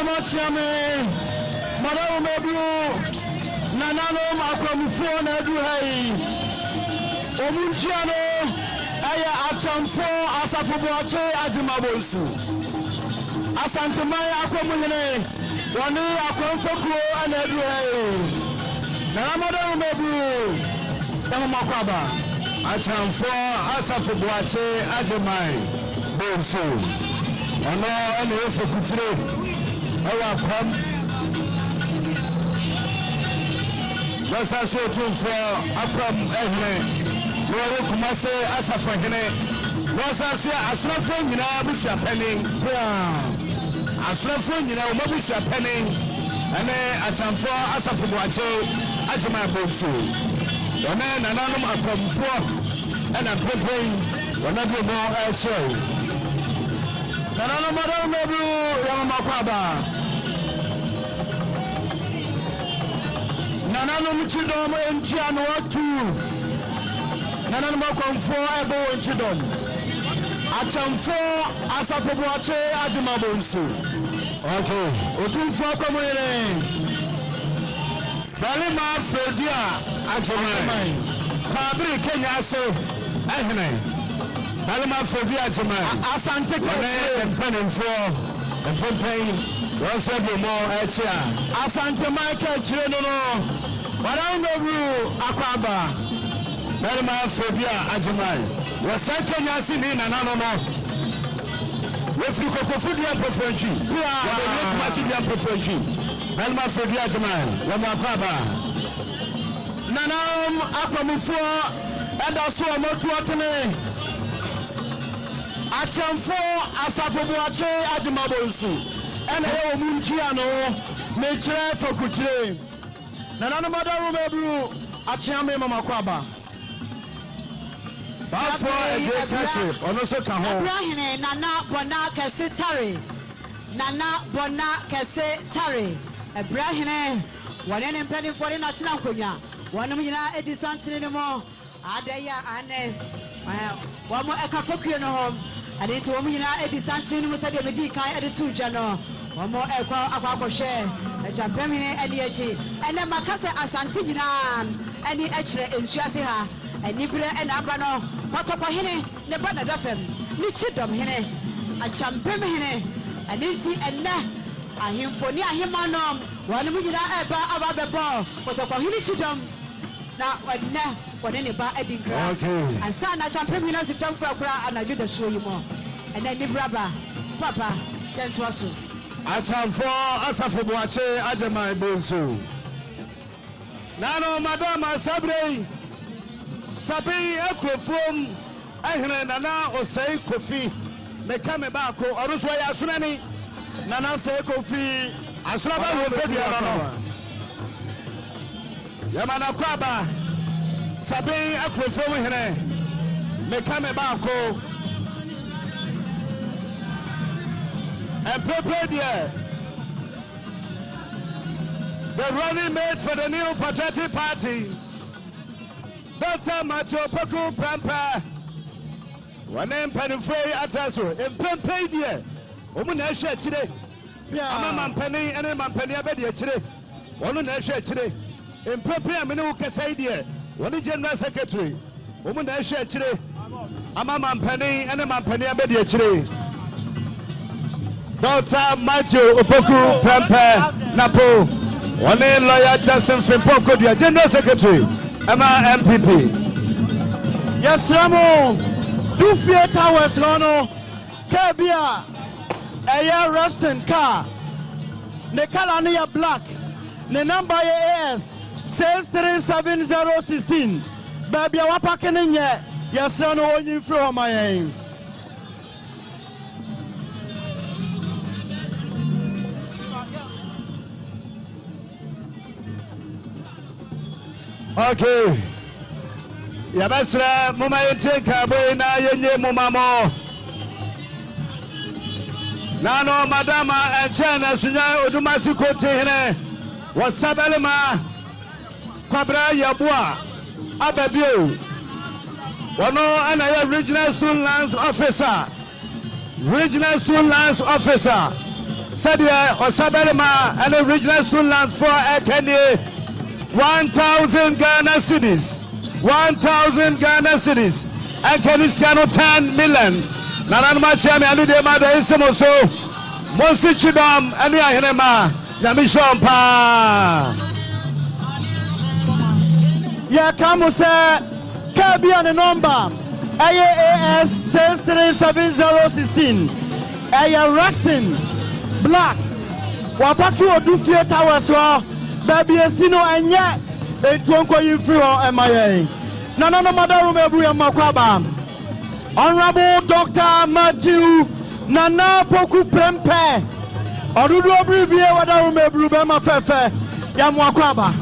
Mochiame, Madame Mebu, Nanano Akwamuhene Eduhei, Omunchiano, Aya Akyempimhene, Asafohene, Ajimabosu, Asantemaya Akwamuhene, Wani Akyempimhene and Eduhei, Nanamo Mebu, Namakwaba, Akyempimhene, Asafohene, Ajimabosu. Ono ene efo kutire ewa kwam wasa so tumfo akwam ehne no Kumase Asafohene wasa so asrafo nyina busua panin asrafo nyina o mabusua panin ene Akyempimhene Asafohene Ajimabosu one nananom akwamfo ena pepen wona bi mo ehye Nanano Madam Mebu Yamakwaba Nanano Mchidom Mchiano Watu Nanano Makwamfo Ebo Mchidom Akyempimhene Asafohene Ajimabosu. Okay. Otumfo Akwamuhene Balima Fredia Ajimabosu Kwabri Kenya so ehne Balima Fredia Ajimabosu Asante Empenimfo Empempeng Wose bi mo etia Asante Michael Chireno Madam Mebu Akwaba Balima Fredia Ajimabosu Wose Kenya si ni nanano no Wefri Kokofudia Profenchi Wabele Kumasidia Profenchi Balima Fredia Ajimabosu Wama Akwaba Nanam Akwamuhene Eda so motu atene Akyempimhene Asafohene Ajimabosu ene ye omunchiano mechire fokutire Nanano Madam Mebu Akyempimhene Mamakwaba Bafo eje kase ono so ka ho Techirehene nana bona kase tare nana bona kase tare Techirehene wone ne mpanimfo ne natena nkonwa wonom nyina edi santene ne mo adaya ane wamo ekafokue no ho ade nti womo nyina edi santene ne mo sade medi kan ede tu dwa no wamo ekwa akwakohwe Akyempimhene ade echi ene makase asante nyina ene echire ensuase ha enibre ene aba no Potopahene ne bana dafem ni chidom hene Akyempimhene ane nti enne ahemfo ni ahemanom wonom nyina eba aba bebo Potopahene chidom na enne wone ne ba adinkra ansa na Akyempimhene asifam kura anadwo da so yimo ene ni braba papa dento aso Akyempimhene Asafohene Ajimabosu Nano Madama Sabrei Sabi Ekrofom ehne nana osei kofi meka me ba ko oruso ya asunani nana sei kofi asura ba wo fedua no Yamana kwaba Sabi Ekrofom ehne meka me ba ko and the running mate for the new Patriotic Party Dr. Matthew Poku Prampa One Penifrey Ataso Empempay dear Omuna Shed today. Ama Penny and a Mampany Abedia today. One Nasha today. Empempay Minuka say dear. One General Secretary Omuna Shed today. Ama Mampany and a Mampany Abedia today. Dr. Matthew Poku Prampa Napo One lawyer Justin Frimpoko, the General Secretary. Emma MPP. Yes, Ramo. Do fear towers, Rono. Kabia. Aya resting car. Ne kalania black. Ne number AS 63716. Baby, I packing in yet. Yes, son, only from my aim. Okay. Yabasra muma yentenka boy na yenye mumamo. Nano madama enchana sunya odumasi kote hene. Wasabelema kwabra yabua ababio. Wano anaya regional student lands officer. Regional student lands officer. Sadia Osaberima and the regional student lands for Ekene 1,000 Ghana cedis. 1,000 Ghana cedis. And Kenny's Gano 10 million. Nananma Chami and the Mother Isimoso. Monsi Chidam and the Ahenema. Yamishon Pa. Ya Kamuse Kabi on the number AAS 637016. Aya Raxin Black Wapaki Odufia Towers Baby Sino and yet they don't call you free or MIA. Nana Madaru Mebu Makwaba. Honorable Dr. Matthew Nana Poku Prempe. Odudu Obribie Wadaru Mebu Bema Fefe Yamwakwaba.